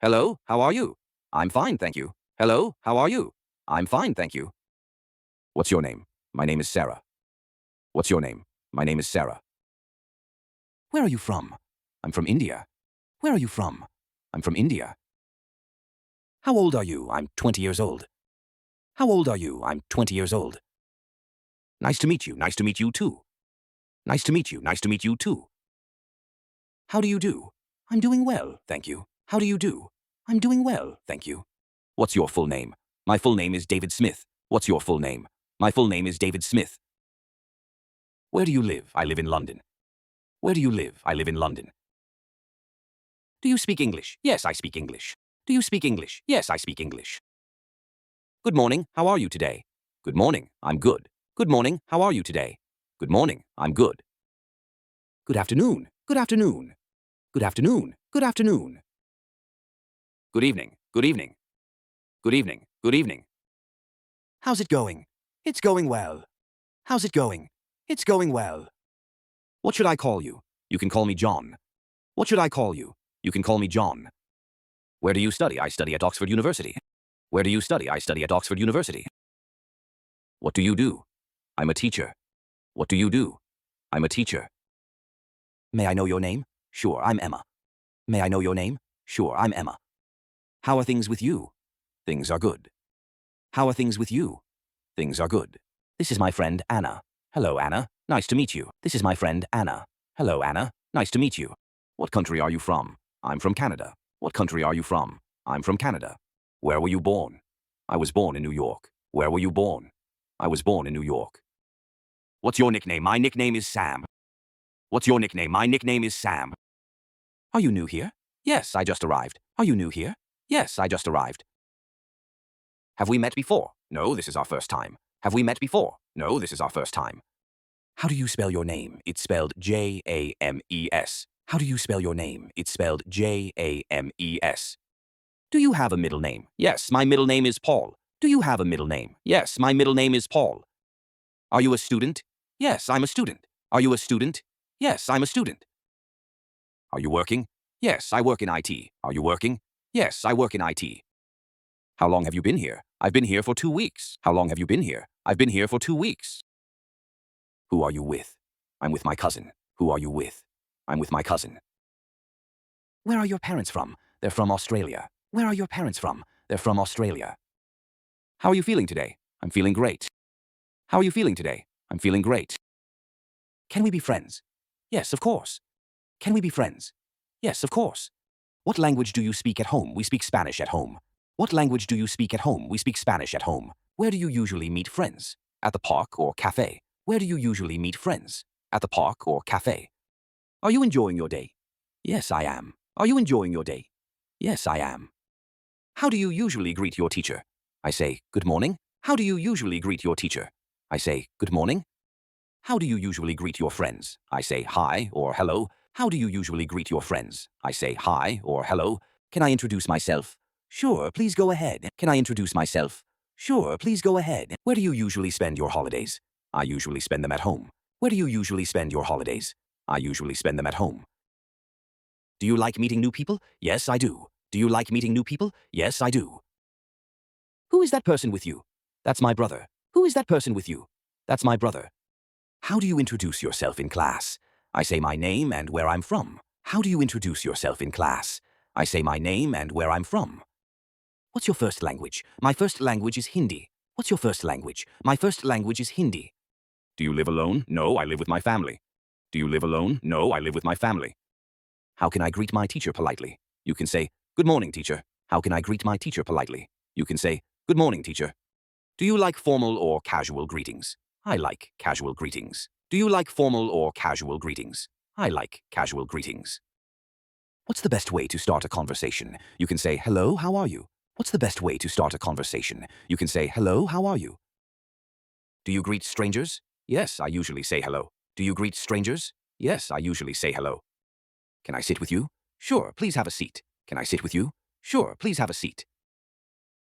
Hello, how are you? I'm fine, thank you. Hello, how are you? I'm fine, thank you. What's your name? My name is Sarah. What's your name? My name is Sarah. Where are you from? I'm from India. Where are you from? I'm from India. How old are you? I'm 20 years old. How old are you? I'm 20 years old. Nice to meet you. Nice to meet you too. Nice to meet you. Nice to meet you too. How do you do? I'm doing well, thank you. How do you do? I'm doing well, thank you. What's your full name? My full name is David Smith. What's your full name? My full name is David Smith. Where do you live? I live in London. Where do you live? I live in London. Do you speak English? Yes, I speak English. Do you speak English? Yes, I speak English. Good morning, how are you today? Good morning, I'm good. Good morning, how are you today? Good morning, I'm good. Good afternoon, good afternoon. Good afternoon, good afternoon. Good evening, good evening. Good evening, good evening. How's it going? It's going well. How's it going? It's going well. What should I call you? You can call me John. What should I call you? You can call me John. Where do you study? I study at Oxford University. Where do you study? I study at Oxford University. What do you do? I'm a teacher. What do you do? I'm a teacher. May I know your name? Sure, I'm Emma. May I know your name? Sure, I'm Emma. How are things with you? Things are good. How are things with you? Things are good. This is my friend Anna. Hello, Anna. Nice to meet you. This is my friend Anna. Hello, Anna. Nice to meet you. What country are you from? I'm from Canada. What country are you from? I'm from Canada. Where were you born? I was born in New York. Where were you born? I was born in New York. What's your nickname? My nickname is Sam. What's your nickname? My nickname is Sam. Are you new here? Yes, I just arrived. Are you new here? Yes, I just arrived. Have we met before? No, this is our first time. Have we met before? No, this is our first time. How do you spell your name? It's spelled James. How do you spell your name? It's spelled James. Do you have a middle name? Yes, my middle name is Paul. Do you have a middle name? Yes, my middle name is Paul. Are you a student? Yes, I'm a student. Are you a student? Yes, I'm a student. Are you working? Yes, I work in IT. Are you working? Yes, I work in IT. How long have you been here? I've been here for 2 weeks. How long have you been here? I've been here for 2 weeks. Who are you with? I'm with my cousin. Who are you with? I'm with my cousin. Where are your parents from? They're from Australia. Where are your parents from? They're from Australia. How are you feeling today? I'm feeling great. How are you feeling today? I'm feeling great. Can we be friends? Yes, of course. Can we be friends? Yes, of course. What language do you speak at home? We speak Spanish at home. What language do you speak at home? We speak Spanish at home. Where do you usually meet friends? At the park or cafe? Where do you usually meet friends? At the park or cafe? Are you enjoying your day? Yes, I am. Are you enjoying your day? Yes, I am. How do you usually greet your teacher? I say, good morning. How do you usually greet your teacher? I say, good morning. How do you usually greet your friends? I say, hi or hello. How do you usually greet your friends? I say, hi or hello. Can I introduce myself? Sure, please go ahead. Can I introduce myself? Sure, please go ahead. Where do you usually spend your holidays? I usually spend them at home. Where do you usually spend your holidays? I usually spend them at home. Do you like meeting new people? Yes, I do. Do you like meeting new people? Yes, I do. Who is that person with you? That's my brother. Who is that person with you? That's my brother. How do you introduce yourself in class? I say my name and where I'm from. How do you introduce yourself in class? I say my name and where I'm from. What's your first language? My first language is Hindi. What's your first language? My first language is Hindi. Do you live alone? No, I live with my family. Do you live alone? No, I live with my family. How can I greet my teacher politely? You can say, good morning, teacher. How can I greet my teacher politely? You can say, good morning, teacher. Do you like formal or casual greetings? I like casual greetings. Do you like formal or casual greetings? I like casual greetings. What's the best way to start a conversation? You can say, hello, how are you? What's the best way to start a conversation? You can say, hello, how are you? Do you greet strangers? Yes, I usually say hello. Do you greet strangers? Yes, I usually say hello. Can I sit with you? Sure, please have a seat. Can I sit with you? Sure, please have a seat.